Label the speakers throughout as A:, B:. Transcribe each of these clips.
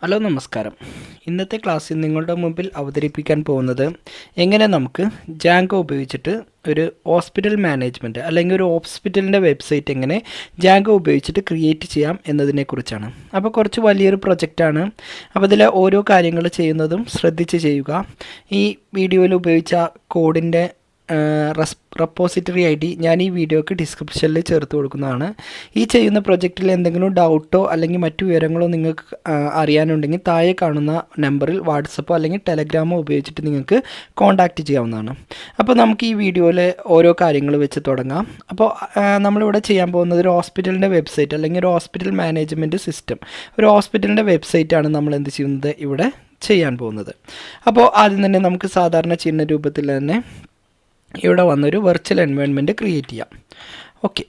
A: Hello നമസ്കാരം. ഇന്നത്തെ ക്ലാസ്സിൽ നിങ്ങളുടെ മുമ്പിൽ അവതരിപ്പിക്കാൻ പോകുന്നത് എങ്ങനെ നമുക്ക് ജാങ്കോ ഉപയോഗിച്ചിട്ട് ഒരു ഹോസ്പിറ്റൽ മാനേജ്മെൻറ്റ് അല്ലെങ്കിൽ ഒരു ഹോസ്പിറ്റലിൻ്റെ വെബ്സൈറ്റ് എങ്ങനെ ജാങ്കോ ഉപയോഗിച്ചിട്ട് ക്രിയേറ്റ് ചെയ്യാം എന്നതിനെക്കുറിച്ചാണ്. അപ്പോൾ കുറച്ച് വലിയൊരു പ്രൊജക്റ്റാണ്. അപ്പോൾ ഇതിലെ ഓരോ കാര്യങ്ങൾ ചെയ്യുന്നതും ശ്രദ്ധിച്ച് ചെയ്യുക. ഈ വീഡിയോയിൽ ഉപയോഗിച്ച കോഡിൻ്റെ റെപ്പോസിറ്ററി ഐ ഡി ഞാൻ ഈ വീഡിയോക്ക് ഡിസ്ക്രിപ്ഷനിൽ ചേർത്ത് കൊടുക്കുന്നതാണ്. ഈ ചെയ്യുന്ന പ്രൊജക്റ്റിൽ എന്തെങ്കിലും ഡൗട്ടോ അല്ലെങ്കിൽ മറ്റു വിവരങ്ങളോ നിങ്ങൾക്ക് അറിയാനുണ്ടെങ്കിൽ താഴെ കാണുന്ന നമ്പറിൽ വാട്സപ്പോ അല്ലെങ്കിൽ ടെലഗ്രാമോ ഉപയോഗിച്ചിട്ട് നിങ്ങൾക്ക് കോൺടാക്റ്റ് ചെയ്യാവുന്നതാണ്. അപ്പോൾ നമുക്ക് ഈ വീഡിയോയിൽ ഓരോ കാര്യങ്ങൾ വെച്ച് തുടങ്ങാം. അപ്പോൾ നമ്മളിവിടെ ചെയ്യാൻ പോകുന്നത് ഒരു ഹോസ്പിറ്റലിൻ്റെ വെബ്സൈറ്റ് അല്ലെങ്കിൽ ഒരു ഹോസ്പിറ്റൽ മാനേജ്മെൻറ്റ് സിസ്റ്റം, ഒരു ഹോസ്പിറ്റലിൻ്റെ വെബ്സൈറ്റാണ് നമ്മൾ എന്ത് ചെയ്യുന്നത് ഇവിടെ ചെയ്യാൻ പോകുന്നത്. അപ്പോൾ ആദ്യം തന്നെ നമുക്ക് സാധാരണ ചെയ്യുന്ന രൂപത്തിൽ തന്നെ ഇവിടെ വന്നൊരു വെർച്വൽ എൻവയോൺമെൻറ്റ് ക്രിയേറ്റ് ചെയ്യാം. ഓക്കെ,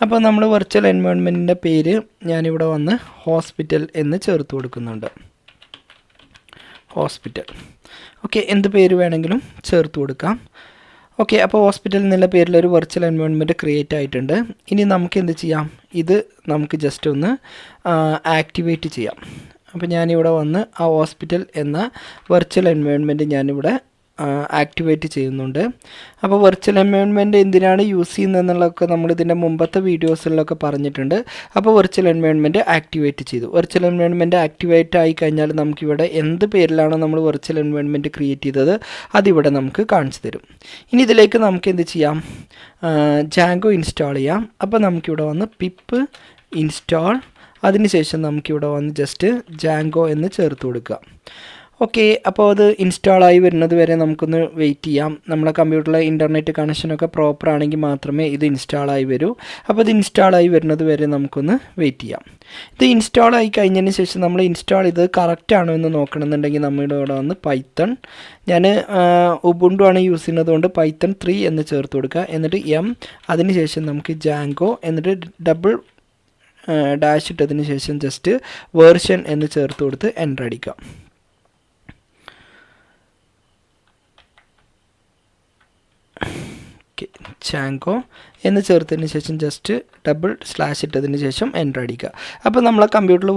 A: അപ്പോൾ നമ്മൾ വെർച്വൽ എൻവയോൺമെൻറ്റിൻ്റെ പേര് ഞാനിവിടെ വന്ന് ഹോസ്പിറ്റൽ എന്ന് ചേർത്ത് കൊടുക്കുന്നുണ്ട്. ഹോസ്പിറ്റൽ. ഓക്കെ, എന്ത് പേര് വേണമെങ്കിലും ചേർത്ത് കൊടുക്കാം. ഓക്കെ, അപ്പോൾ ഹോസ്പിറ്റൽ എന്നുള്ള പേരിലൊരു വെർച്വൽ എൻവയോൺമെൻറ്റ് ക്രിയേറ്റ് ആയിട്ടുണ്ട്. ഇനി നമുക്ക് എന്ത് ചെയ്യാം, ഇത് നമുക്ക് ജസ്റ്റ് ഒന്ന് ആക്ടിവേറ്റ് ചെയ്യാം. അപ്പോൾ ഞാനിവിടെ വന്ന് ആ ഹോസ്പിറ്റൽ എന്ന വെർച്വൽ എൻവയോൺമെൻറ്റ് ഞാനിവിടെ ആക്ടിവേറ്റ് ചെയ്യുന്നുണ്ട്. അപ്പോൾ വെർച്വൽ എൻവയോൺമെൻറ്റ് എന്തിനാണ് യൂസ് ചെയ്യുന്നതെന്നുള്ളതൊക്കെ നമ്മളിതിൻ്റെ മുമ്പത്തെ വീഡിയോസിലൊക്കെ പറഞ്ഞിട്ടുണ്ട്. അപ്പോൾ വെർച്വൽ എൻവയോൺമെൻറ്റ് ആക്ടിവേറ്റ് ചെയ്തു. വെർച്വൽ എൻവയോൺമെൻറ്റ് ആക്ടിവേറ്റ് ആയി കഴിഞ്ഞാൽ നമുക്കിവിടെ എന്ത് പേരിലാണോ നമ്മൾ വെർച്വൽ എൻവയോൺമെൻറ്റ് ക്രിയേറ്റ് ചെയ്തത് അതിവിടെ നമുക്ക് കാണിച്ചു തരും. ഇനി ഇതിലേക്ക് നമുക്ക് എന്ത് ചെയ്യാം, ജാങ്കോ ഇൻസ്റ്റാൾ ചെയ്യാം. അപ്പോൾ നമുക്കിവിടെ വന്ന് പിപ്പ് ഇൻസ്റ്റാൾ, അതിനുശേഷം നമുക്കിവിടെ വന്ന് ജസ്റ്റ് ജാങ്കോ എന്ന് ചേർത്ത് കൊടുക്കുക. ഓക്കെ, അപ്പോൾ അത് ഇൻസ്റ്റാളായി വരുന്നത് വരെ നമുക്കൊന്ന് വെയിറ്റ് ചെയ്യാം. നമ്മളെ കമ്പ്യൂട്ടറിലെ ഇൻ്റർനെറ്റ് കണക്ഷനൊക്കെ പ്രോപ്പർ ആണെങ്കിൽ മാത്രമേ ഇത് ഇൻസ്റ്റാളായി വരൂ. അപ്പോൾ ഇത് ഇൻസ്റ്റാളായി വരുന്നത് വരെ നമുക്കൊന്ന് വെയിറ്റ് ചെയ്യാം. ഇത് ഇൻസ്റ്റാളായി കഴിഞ്ഞതിന് ശേഷം നമ്മൾ ഇൻസ്റ്റാൾ ചെയ്ത് കറക്റ്റ് ആണോ എന്ന് നോക്കണമെന്നുണ്ടെങ്കിൽ നമ്മുടെ ഇവിടെ വന്ന് പൈത്തൺ, ഞാൻ ഉബുണ്ടു ആണ് യൂസ് ചെയ്യുന്നതുകൊണ്ട് പൈത്തൺ 3 എന്ന് ചേർത്ത് കൊടുക്കുക. എന്നിട്ട് അതിനുശേഷം നമുക്ക് ജാങ്കോ, എന്നിട്ട് ഡബിൾ ഡാഷ് ഇട്ടതിന് ശേഷം ജസ്റ്റ് വേർഷൻ എന്ന് ചേർത്ത് കൊടുത്ത് എൻ്റർ അടിക്കാം. ജാങ്കോ എന്ന് ചേർത്തതിന് ശേഷം ജസ്റ്റ് ഡബിൾ സ്ലാഷ് ഇട്ടതിന് ശേഷം എൻ്റർ അടിക്കുക. അപ്പോൾ നമ്മളെ കമ്പ്യൂട്ടറിൽ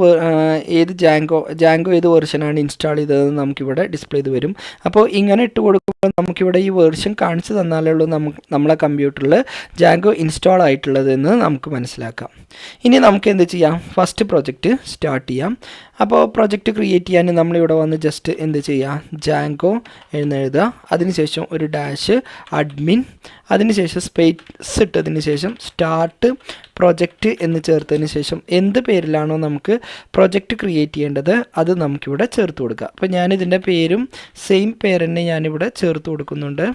A: ഏത് ജാങ്കോ ഏത് വെർഷനാണ് ഇൻസ്റ്റാൾ ചെയ്തതെന്ന് നമുക്കിവിടെ ഡിസ്പ്ലേ ചെയ്ത് വരും. അപ്പോൾ ഇങ്ങനെ ഇട്ട് കൊടുക്കുമ്പോൾ നമുക്കിവിടെ ഈ വേർഷൻ കാണിച്ചു തന്നാലേ ഉള്ളൂ നമ്മളെ കമ്പ്യൂട്ടറിൽ ജാങ്കോ ഇൻസ്റ്റാൾ ആയിട്ടുള്ളതെന്ന് നമുക്ക് മനസ്സിലാക്കാം. ഇനി നമുക്ക് എന്ത് ചെയ്യാം, ഫസ്റ്റ് പ്രൊജക്റ്റ് സ്റ്റാർട്ട് ചെയ്യാം. അപ്പോൾ പ്രൊജക്റ്റ് ക്രിയേറ്റ് ചെയ്യാൻ നമ്മളിവിടെ വന്ന് ജസ്റ്റ് എന്ത് ചെയ്യുക, ജാങ്കോ എഴുതുക. അതിനുശേഷം ഒരു ഡാഷ് അഡ്മിൻ, അതിനുശേഷം സ്പേസ് ഇട്ടതിന് ശേഷം സ്റ്റാർട്ട് പ്രൊജക്റ്റ് എന്ന് ചേർത്തതിന് ശേഷം എന്ത് പേരിലാണോ നമുക്ക് പ്രൊജക്റ്റ് ക്രിയേറ്റ് ചെയ്യേണ്ടത് അത് നമുക്കിവിടെ ചേർത്ത് കൊടുക്കുക. അപ്പോൾ ഞാനിതിൻ്റെ പേരും സെയിം പേര് തന്നെ ഞാനിവിടെ ചേർത്ത് കൊടുക്കുന്നുണ്ട്.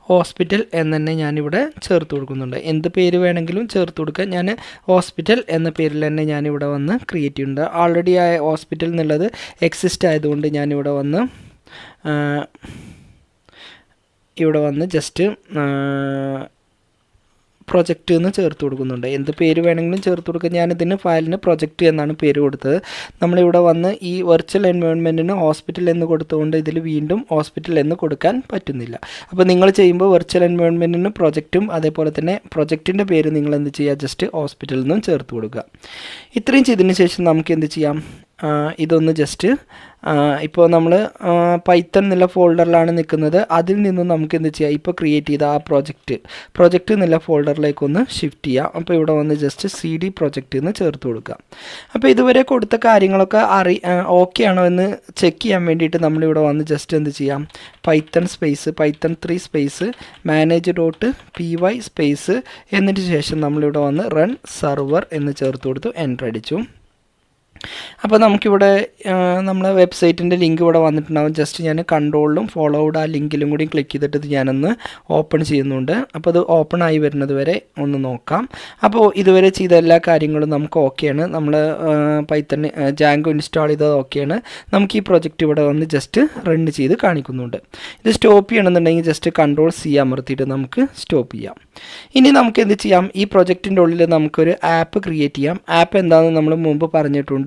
A: ഹോസ്പിറ്റൽ എന്ന് തന്നെ ഞാനിവിടെ ചേർത്ത് കൊടുക്കുന്നുണ്ട്. എന്ത് പേര് വേണമെങ്കിലും ചേർത്ത് കൊടുക്കുക. ഞാൻ ഹോസ്പിറ്റൽ എന്ന പേരിൽ തന്നെ ഞാനിവിടെ വന്ന് ക്രിയേറ്റ് ചെയ്യുന്നുണ്ട്. ഓൾറെഡി ആ ഹോസ്പിറ്റൽ എന്നുള്ളത് എക്സിസ്റ്റ് ആയതുകൊണ്ട് ഞാനിവിടെ വന്ന് ജസ്റ്റ് പ്രൊജക്റ്റ് എന്ന് ചേർത്ത് കൊടുക്കുന്നുണ്ട്. എന്ത് പേര് വേണമെങ്കിലും ചേർത്ത് കൊടുക്കുക. ഞാനിതിന് ഫയലിന് പ്രൊജക്റ്റ് എന്നാണ് പേര് കൊടുത്തത്. നമ്മളിവിടെ വന്ന് ഈ വെർച്വൽ എൻവയോൺമെൻറ്റിന് ഹോസ്പിറ്റൽ എന്ന് കൊടുത്തുകൊണ്ട് ഇതിൽ വീണ്ടും ഹോസ്പിറ്റൽ എന്ന് കൊടുക്കാൻ പറ്റുന്നില്ല. അപ്പോൾ നിങ്ങൾ ചെയ്യുമ്പോൾ വെർച്വൽ എൻവയോൺമെൻറ്റിന് പ്രൊജക്റ്റും അതേപോലെ തന്നെ പ്രൊജക്റ്റിൻ്റെ പേര് നിങ്ങൾ എന്ത് ചെയ്യുക, ജസ്റ്റ് ഹോസ്പിറ്റൽ എന്നും ചേർത്ത് കൊടുക്കുക. ഇത്രയും ചെയ്തതിന് ശേഷം നമുക്ക് എന്ത് ചെയ്യാം, ഇതൊന്ന് ജസ്റ്റ് ഇപ്പോൾ നമ്മൾ പൈത്തൺ എന്നുള്ള ഫോൾഡറിലാണ് നിൽക്കുന്നത്. അതിൽ നിന്നും നമുക്ക് എന്ത് ചെയ്യാം, ഇപ്പോൾ ക്രിയേറ്റ് ചെയ്ത ആ പ്രൊജക്റ്റ് എന്നുള്ള ഫോൾഡറിലേക്കൊന്ന് ഷിഫ്റ്റ് ചെയ്യാം. അപ്പോൾ ഇവിടെ വന്ന് ജസ്റ്റ് CD പ്രൊജക്റ്റ് എന്ന് ചേർത്ത് കൊടുക്കുക. അപ്പോൾ ഇതുവരെ കൊടുത്ത കാര്യങ്ങളൊക്കെ ഓക്കെ ആണോ എന്ന് ചെക്ക് ചെയ്യാൻ വേണ്ടിയിട്ട് നമ്മളിവിടെ വന്ന് ജസ്റ്റ് എന്ത് ചെയ്യാം, പൈത്തൺ 3 സ്പേസ് manage.py സ്പേസ് എന്നിട്ട് ശേഷം നമ്മളിവിടെ വന്ന് റൺ സെർവർ എന്ന് ചേർത്ത് കൊടുത്തു എൻ്റർ അടിച്ചു. അപ്പോൾ നമുക്കിവിടെ നമ്മളെ വെബ്സൈറ്റിൻ്റെ ലിങ്ക് ഇവിടെ വന്നിട്ടുണ്ടാകും. ജസ്റ്റ് ഞാൻ കൺട്രോളിലും ഫോളോഡ് ആ ലിങ്കിലും കൂടി ക്ലിക്ക് ചെയ്തിട്ട് ഞാനൊന്ന് ഓപ്പൺ ചെയ്യുന്നുണ്ട്. അപ്പോൾ അത് ഓപ്പൺ ആയി വരുന്നത് വരെ ഒന്ന് നോക്കാം. അപ്പോൾ ഇതുവരെ ചെയ്ത എല്ലാ കാര്യങ്ങളും നമുക്ക് ഓക്കെയാണ്. നമ്മൾ പൈത്തൺ ജാങ്കോ ഇൻസ്റ്റാൾ ചെയ്തത് ഓക്കെയാണ്. നമുക്ക് ഈ പ്രൊജക്റ്റ് ഇവിടെ വന്ന് ജസ്റ്റ് റൺ ചെയ്ത് കാണിക്കുന്നുണ്ട്. ഇത് സ്റ്റോപ്പ് ചെയ്യണമെന്നുണ്ടെങ്കിൽ ജസ്റ്റ് Ctrl+C അമർത്തിയിട്ട് നമുക്ക് സ്റ്റോപ്പ് ചെയ്യാം. ഇനി നമുക്ക് എന്ത് ചെയ്യാം, ഈ പ്രൊജക്റ്റിൻ്റെ ഉള്ളിൽ നമുക്കൊരു ആപ്പ് ക്രിയേറ്റ് ചെയ്യാം. ആപ്പ് എന്താണെന്ന് നമ്മൾ മുമ്പ് പറഞ്ഞിട്ടുണ്ട്.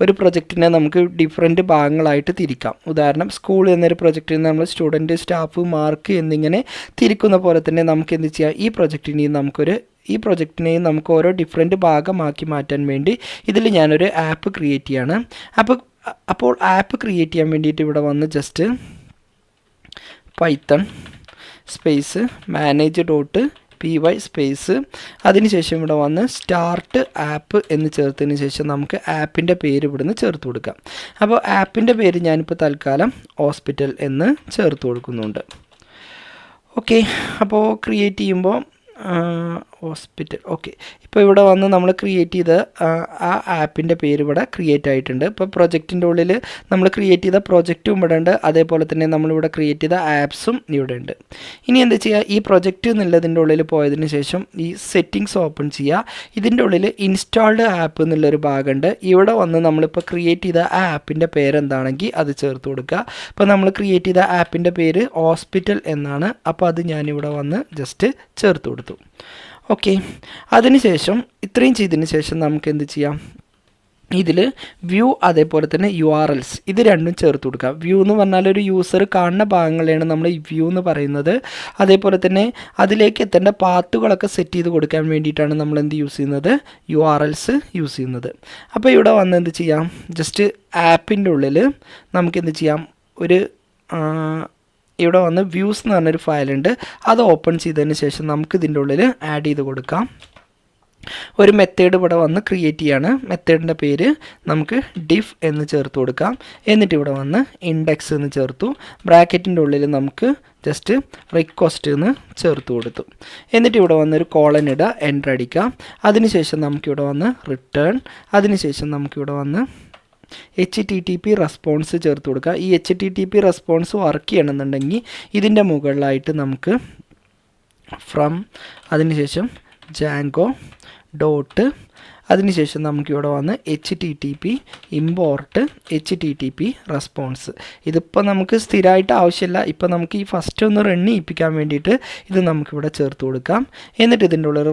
A: ഒരു പ്രൊജക്റ്റിനെ നമുക്ക് ഡിഫറെൻറ്റ് ഭാഗങ്ങളായിട്ട് തിരിക്കാം. ഉദാഹരണം സ്കൂൾ എന്നൊരു പ്രൊജക്റ്റിന് നമ്മൾ സ്റ്റുഡൻറ്റ്, സ്റ്റാഫ്, മാർക്ക് എന്നിങ്ങനെ തിരിക്കുന്ന പോലെ തന്നെ നമുക്ക് എന്ത് ചെയ്യാം, ഈ പ്രൊജക്റ്റിനെയും നമുക്കൊരു ഈ പ്രൊജക്റ്റിനെയും നമുക്ക് ഓരോ ഡിഫറെൻറ്റ് ഭാഗമാക്കി മാറ്റാൻ വേണ്ടി ഇതിൽ ഞാനൊരു ആപ്പ് ക്രിയേറ്റ് ചെയ്യാണ്. അപ്പോൾ ആപ്പ് ക്രിയേറ്റ് ചെയ്യാൻ വേണ്ടിയിട്ട് ഇവിടെ വന്ന് just Python space manage.py space അതിനുശേഷം ഇവിടെ വന്ന് സ്റ്റാർട്ട് ആപ്പ് എന്ന് ചേർത്തതിന് ശേഷം നമുക്ക് ആപ്പിൻ്റെ പേര് ഇവിടുന്ന് ചേർത്ത് കൊടുക്കാം. അപ്പോൾ ആപ്പിൻ്റെ പേര് ഞാനിപ്പോൾ തൽക്കാലം ഹോസ്പിറ്റൽ എന്ന് ചേർത്ത് കൊടുക്കുന്നുണ്ട്. ഓക്കെ, അപ്പോൾ ക്രിയേറ്റ് ചെയ്യുമ്പോൾ ഹോസ്പിറ്റൽ. ഓക്കെ, ഇപ്പോൾ ഇവിടെ വന്ന് നമ്മൾ ക്രിയേറ്റ് ചെയ്ത ആ ആപ്പിൻ്റെ പേര് ഇവിടെ ക്രിയേറ്റ് ആയിട്ടുണ്ട്. ഇപ്പോൾ പ്രൊജക്റ്റിൻ്റെ ഉള്ളിൽ നമ്മൾ ക്രിയേറ്റ് ചെയ്ത പ്രൊജക്റ്റും ഇവിടെ ഉണ്ട്, അതേപോലെ തന്നെ നമ്മളിവിടെ ക്രിയേറ്റ് ചെയ്ത ആപ്സും ഇവിടെ ഉണ്ട്. ഇനി എന്താ ചെയ്യുക, ഈ പ്രൊജക്റ്റ് എന്നുള്ളതിൻ്റെ ഉള്ളിൽ പോയതിന് ശേഷം ഈ സെറ്റിങ്സ് ഓപ്പൺ ചെയ്യുക. ഇതിൻ്റെ ഉള്ളിൽ ഇൻസ്റ്റാൾഡ് ആപ്പ് എന്നുള്ളൊരു ഭാഗമുണ്ട്. ഇവിടെ വന്ന് നമ്മളിപ്പോൾ ക്രിയേറ്റ് ചെയ്ത ആ ആപ്പിൻ്റെ പേരെന്താണെങ്കിൽ അത് ചേർത്ത് കൊടുക്കുക. ഇപ്പോൾ നമ്മൾ ക്രിയേറ്റ് ചെയ്ത ആപ്പിൻ്റെ പേര് ഹോസ്പിറ്റൽ എന്നാണ്. അപ്പോൾ അത് ഞാനിവിടെ വന്ന് ജസ്റ്റ് ചേർത്ത് കൊടുത്തു. ഓക്കെ, അതിനുശേഷം ഇത്രയും ചെയ്തതിന് ശേഷം നമുക്ക് എന്ത് ചെയ്യാം, ഇതിൽ വ്യൂ അതേപോലെ തന്നെ URLs ഇത് രണ്ടും ചേർത്ത് കൊടുക്കുക. വ്യൂ എന്ന് പറഞ്ഞാൽ ഒരു യൂസർ കാണുന്ന ഭാഗങ്ങളെയാണ് നമ്മൾ ഈ വ്യൂ എന്ന് പറയുന്നത്. അതേപോലെ തന്നെ അതിലേക്ക് എത്തേണ്ട പാത്തുകളൊക്കെ സെറ്റ് ചെയ്ത് കൊടുക്കാൻ വേണ്ടിയിട്ടാണ് നമ്മൾ എന്ത് യൂസ് ചെയ്യുന്നത്, URLs യൂസ് ചെയ്യുന്നത്. അപ്പോൾ ഇവിടെ വന്ന് എന്ത് ചെയ്യാം, ജസ്റ്റ് ആപ്പിൻ്റെ ഉള്ളിൽ നമുക്ക് എന്ത് ചെയ്യാം, ഒരു ഇവിടെ വന്ന് വ്യൂസ് എന്ന് പറഞ്ഞൊരു ഫയലുണ്ട്, അത് ഓപ്പൺ ചെയ്തതിന് ശേഷം നമുക്ക് ഇതിൻ്റെ ഉള്ളിൽ ആഡ് ചെയ്ത് കൊടുക്കാം. ഒരു മെത്തേഡ് ഇവിടെ വന്ന് ക്രിയേറ്റ് ചെയ്യാണ്. മെത്തേഡിൻ്റെ പേര് നമുക്ക് diff എന്ന് ചേർത്ത് കൊടുക്കാം. എന്നിട്ട് ഇവിടെ വന്ന് ഇൻഡെക്സ് എന്ന് ചേർത്തു. ബ്രാക്കറ്റിൻ്റെ ഉള്ളിൽ നമുക്ക് ജസ്റ്റ് റിക്വസ്റ്റ് എന്ന് ചേർത്ത് കൊടുത്തു. എന്നിട്ട് ഇവിടെ വന്നൊരു കോളൻ ഇടുക, എൻ്റർ അടിക്കാം. അതിനുശേഷം നമുക്കിവിടെ വന്ന് റിട്ടേൺ, അതിനുശേഷം നമുക്കിവിടെ വന്ന് HTTP റെസ്പോൺസ് ചേർത്ത് കൊടുക്കുക. ഈ HTTP റെസ്പോൺസ് വർക്ക് ചെയ്യണമെന്നുണ്ടെങ്കിൽ ഇതിൻ്റെ മുകളിലായിട്ട് നമുക്ക് ഫ്രം അതിനുശേഷം Django ഡോട്ട് അതിനുശേഷം നമുക്കിവിടെ വന്ന് HTTP ഇമ്പോർട്ട് HTTP റെസ്പോൺസ്. ഇതിപ്പോൾ നമുക്ക് സ്ഥിരമായിട്ട് ആവശ്യമില്ല, ഇപ്പോൾ നമുക്ക് ഈ ഫസ്റ്റ് ഒന്ന് റൺ ചെയ്യിപ്പിക്കാൻ വേണ്ടിയിട്ട് ഇത് നമുക്കിവിടെ ചേർത്ത് കൊടുക്കാം. എന്നിട്ട് ഇതിൻ്റെ ഉള്ളിൽ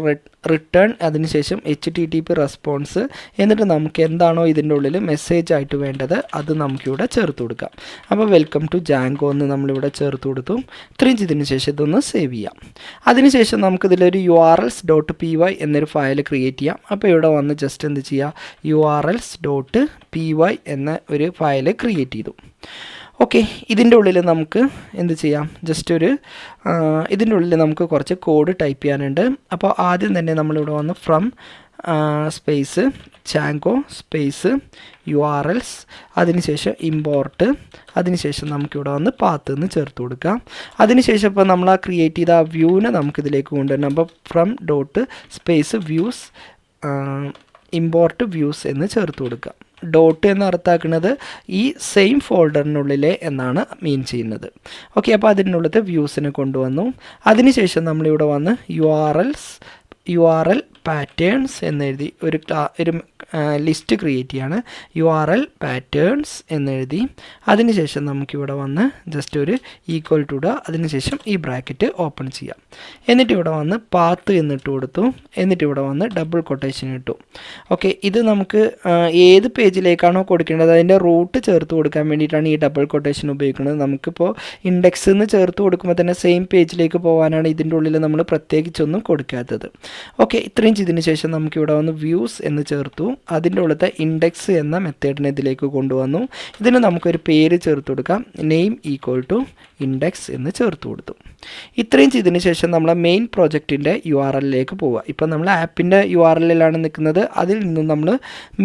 A: റിട്ടേൺ അതിനുശേഷം HTTP റെസ്പോൺസ്, എന്നിട്ട് നമുക്ക് എന്താണോ ഇതിൻ്റെ ഉള്ളിൽ മെസ്സേജ് ആയിട്ട് വേണ്ടത് അത് നമുക്കിവിടെ ചേർത്ത് കൊടുക്കാം. അപ്പോൾ വെൽക്കം ടു Django എന്ന് നമ്മളിവിടെ ചേർത്ത് കൊടുത്തു. ഇത്രയും ചെയ്തതിന് ശേഷം ഇതൊന്ന് സേവ് ചെയ്യാം. അതിനുശേഷം നമുക്കിതിലൊരു URLs.py എന്നൊരു ഫയൽ ക്രിയേറ്റ് ചെയ്യാം. അപ്പോൾ ഇവിടെ വന്ന് ജസ്റ്റ് എന്ത് ചെയ്യുക, URLs.py എന്ന ഒരു ഫയൽ ക്രിയേറ്റ് ചെയ്തു. ഓക്കെ, ഇതിൻ്റെ ഉള്ളിൽ നമുക്ക് എന്ത് ചെയ്യാം, ജസ്റ്റ് ഇതിൻ്റെ ഉള്ളിൽ നമുക്ക് കുറച്ച് കോഡ് ടൈപ്പ് ചെയ്യാനുണ്ട്. അപ്പോൾ ആദ്യം തന്നെ നമ്മളിവിടെ വന്ന് from space Django space URLs അതിനുശേഷം ഇമ്പോർട്ട് അതിനുശേഷം നമുക്കിവിടെ വന്ന് പാത്ത് എന്ന് ചേർത്ത് കൊടുക്കാം. അതിനുശേഷം ഇപ്പോൾ നമ്മൾ ആ ക്രിയേറ്റ് ചെയ്ത ആ വ്യൂവിനെ നമുക്കിതിലേക്ക് കൊണ്ടുവരണം. അപ്പോൾ from dot space views import views എന്ന് ചേർത്ത് കൊടുക്കുക. ഡോട്ട് എന്ന് അർത്ഥമാക്കുന്നത് ഈ സെയിം ഫോൾഡറിനുള്ളിലെ എന്നാണ് മീൻ ചെയ്യുന്നത്. ഓക്കെ, അപ്പോൾ അതിനുള്ളിലത്തെ വ്യൂസിനെ കൊണ്ടുവന്നു. അതിനുശേഷം നമ്മളിവിടെ വന്ന് URL പാറ്റേൺസ് എന്നെഴുതി ഒരു ലിസ്റ്റ് ക്രിയേറ്റ് ചെയ്യാണ്. URL പാറ്റേൺസ് എന്നെഴുതി അതിനുശേഷം നമുക്കിവിടെ വന്ന് ജസ്റ്റ് ഒരു ഈക്വൽ ടു ഇടുക. അതിനുശേഷം ഈ ബ്രാക്കറ്റ് ഓപ്പൺ ചെയ്യാം. എന്നിട്ട് ഇവിടെ വന്ന് പാത്ത് എന്നിട്ട് കൊടുത്തു. എന്നിട്ട് ഇവിടെ വന്ന് ഡബിൾ കൊട്ടേഷൻ ഇട്ടു. ഓക്കെ, ഇത് നമുക്ക് ഏത് പേജിലേക്കാണോ കൊടുക്കേണ്ടത് അതിൻ്റെ റൂട്ട് ചേർത്ത് കൊടുക്കാൻ വേണ്ടിയിട്ടാണ് ഈ ഡബിൾ കൊട്ടേഷൻ ഉപയോഗിക്കുന്നത്. നമുക്കിപ്പോൾ ഇൻഡെക്സ് എന്ന് ചേർത്ത് കൊടുക്കുമ്പോൾ തന്നെ സെയിം പേജിലേക്ക് പോകാനാണ് ഇതിൻ്റെ ഉള്ളിൽ നമ്മൾ പ്രത്യേകിച്ചൊന്നും കൊടുക്കാത്തത്. ഓക്കെ, ഇത്രയും ചെയ്തതിന് ശേഷം നമുക്കിവിടെ വന്ന് വ്യൂസ് എന്ന് ചേർത്തു. അതിൻ്റെ ഉള്ളത്തെ ഇൻഡെക്സ് എന്ന മെത്തേഡിനെ ഇതിലേക്ക് കൊണ്ടുവന്നു. ഇതിന് നമുക്കൊരു പേര് ചേർത്ത് കൊടുക്കാം. നെയിം ഈക്വൽ ടു ഇൻഡെക്സ് എന്ന് ചേർത്ത് കൊടുത്തു. ഇത്രയും ചെയ്തതിന് ശേഷം നമ്മളെ മെയിൻ പ്രോജക്റ്റിൻ്റെ URLിലേക്ക് പോവുക. ഇപ്പം നമ്മൾ ആപ്പിൻ്റെ URLിലാണ് നിൽക്കുന്നത്, അതിൽ നിന്നും നമ്മൾ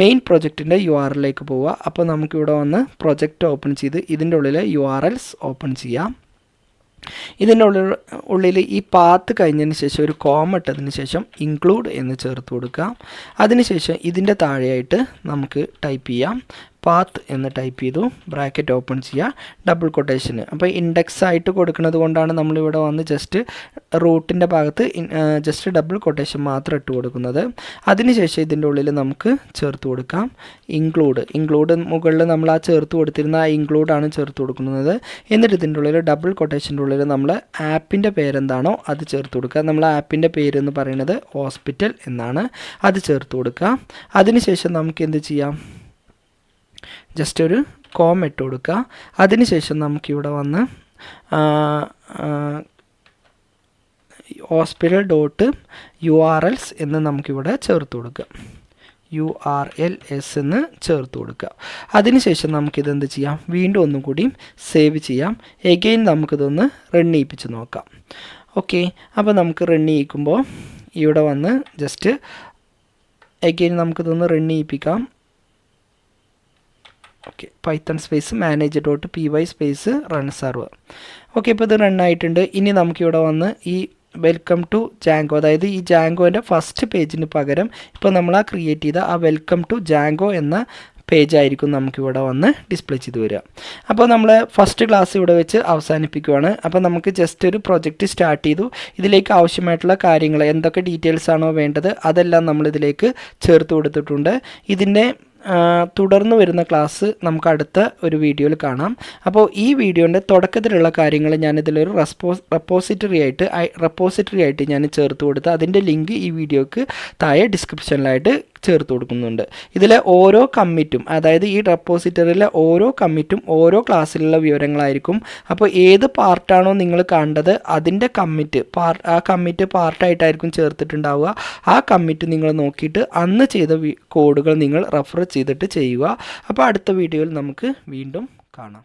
A: മെയിൻ പ്രോജക്റ്റിൻ്റെ URLിലേക്ക് പോവുക. അപ്പോൾ നമുക്കിവിടെ വന്ന് പ്രൊജക്റ്റ് ഓപ്പൺ ചെയ്ത് ഇതിൻ്റെ ഉള്ളിൽ URLs ഓപ്പൺ ചെയ്യാം. ഇതിൻ്റെ ഉള്ളിൽ ഈ പാത്ത് കഴിഞ്ഞതിന് ശേഷം ഒരു കോമ ഇട്ടതിന് ശേഷം ഇൻക്ലൂഡ് എന്ന് ചേർത്ത് കൊടുക്കാം. അതിനുശേഷം ഇതിൻ്റെ താഴെയായിട്ട് നമുക്ക് ടൈപ്പ് ചെയ്യാം പാത്ത് എന്ന് ടൈപ്പ് ചെയ്തു. ബ്രാക്കറ്റ് ഓപ്പൺ ചെയ്യുക, ഡബിൾ കൊട്ടേഷന്. അപ്പോൾ ഇൻഡെക്സ് ആയിട്ട് കൊടുക്കുന്നത് കൊണ്ടാണ് നമ്മളിവിടെ വന്ന് ജസ്റ്റ് റൂട്ടിൻ്റെ ഭാഗത്ത് ജസ്റ്റ് ഡബിൾ കൊട്ടേഷൻ മാത്രം ഇട്ട് കൊടുക്കുന്നത്. അതിനുശേഷം ഇതിൻ്റെ ഉള്ളിൽ നമുക്ക് ചേർത്ത് കൊടുക്കാം ഇൻക്ലൂഡ് മുകളിൽ നമ്മൾ ആ ചേർത്ത് കൊടുത്തിരുന്ന ആ ഇൻക്ലൂഡാണ് ചേർത്ത് കൊടുക്കുന്നത്. എന്നിട്ട് ഇതിൻ്റെ ഉള്ളിൽ ഡബിൾ കൊട്ടേഷൻ്റെ ഉള്ളിൽ നമ്മൾ ആപ്പിൻ്റെ പേരെന്താണോ അത് ചേർത്ത് കൊടുക്കുക. നമ്മൾ ആപ്പിൻ്റെ പേരെന്ന് പറയുന്നത് ഹോസ്പിറ്റൽ എന്നാണ്, അത് ചേർത്ത് കൊടുക്കുക. അതിനുശേഷം നമുക്ക് എന്ത് ചെയ്യാം, ജസ്റ്റ് ഒരു കോമ ഇട്ട് കൊടുക്കുക. അതിനുശേഷം നമുക്കിവിടെ വന്ന് hospital.urls എന്ന് നമുക്കിവിടെ ചേർത്ത് കൊടുക്കാം. URLs എന്ന് ചേർത്ത് കൊടുക്കുക. അതിനുശേഷം നമുക്കിതെന്ത് ചെയ്യാം, വീണ്ടും ഒന്നും കൂടിയും സേവ് ചെയ്യാം. എഗെയിൻ നമുക്കിതൊന്ന് റൺ ചെയ്യിപ്പിച്ച് നോക്കാം. ഓക്കെ, അപ്പോൾ നമുക്ക് റൺ ചെയ്യിക്കുമ്പോൾ ഇവിടെ വന്ന് ജസ്റ്റ് എഗെയിൻ നമുക്കിതൊന്ന് റൺ ചെയ്യിപ്പിക്കാം. Okay, python space manage.py space run server. Okay, ഇപ്പോൾ ഇത് റണ്ണായിട്ടുണ്ട്. ഇനി നമുക്കിവിടെ വന്ന് ഈ വെൽക്കം ടു ജാങ്കോ, അതായത് ഈ ജാങ്കോൻ്റെ ഫസ്റ്റ് പേജിന് പകരം ഇപ്പോൾ നമ്മൾ ആ ക്രിയേറ്റ് ചെയ്ത ആ വെൽക്കം ടു ജാങ്കോ എന്ന പേജായിരിക്കും നമുക്കിവിടെ വന്ന് ഡിസ്പ്ലേ ചെയ്ത് വരിക. അപ്പോൾ നമ്മൾ ഫസ്റ്റ് ക്ലാസ് ഇവിടെ വെച്ച് അവസാനിപ്പിക്കുകയാണ്. അപ്പോൾ നമുക്ക് ജസ്റ്റ് ഒരു പ്രൊജക്റ്റ് സ്റ്റാർട്ട് ചെയ്തു. ഇതിലേക്ക് ആവശ്യമായിട്ടുള്ള കാര്യങ്ങൾ എന്തൊക്കെ ഡീറ്റെയിൽസ് ആണോ വേണ്ടത് അതെല്ലാം നമ്മളിതിലേക്ക് ചേർത്ത് കൊടുത്തിട്ടുണ്ട്. ഇതിൻ്റെ തുടർന്ന് വരുന്ന ക്ലാസ് നമുക്ക് അടുത്ത ഒരു വീഡിയോയിൽ കാണാം. അപ്പോൾ ഈ വീഡിയോൻ്റെ തുടക്കത്തിലുള്ള കാര്യങ്ങൾ ഞാനിതിലൊരു റെപ്പോസിറ്ററി ആയിട്ട് ഞാൻ ചേർത്ത് കൊടുത്ത് അതിൻ്റെ ലിങ്ക് ഈ വീഡിയോക്ക് താഴെ ഡിസ്ക്രിപ്ഷനിലായിട്ട് ചേർത്ത് കൊടുക്കുന്നുണ്ട്. ഇതിലെ ഓരോ കമ്മിറ്റും, അതായത് ഈ റെപ്പോസിറ്ററിയിലെ ഓരോ കമ്മിറ്റും ഓരോ ക്ലാസ്സിലുള്ള വിവരങ്ങളായിരിക്കും. അപ്പോൾ ഏത് പാർട്ടാണോ നിങ്ങൾ കണ്ടത് അതിൻ്റെ ആ കമ്മിറ്റ് പാർട്ടായിട്ടായിരിക്കും ചേർത്തിട്ടുണ്ടാവുക. ആ കമ്മിറ്റ് നിങ്ങൾ നോക്കിയിട്ട് അന്ന് ചെയ്ത കോഡുകൾ നിങ്ങൾ റെഫർ ചെയ്തിട്ട് ചെയ്യുക. അപ്പോൾ അടുത്ത വീഡിയോയിൽ നമുക്ക് വീണ്ടും കാണാം.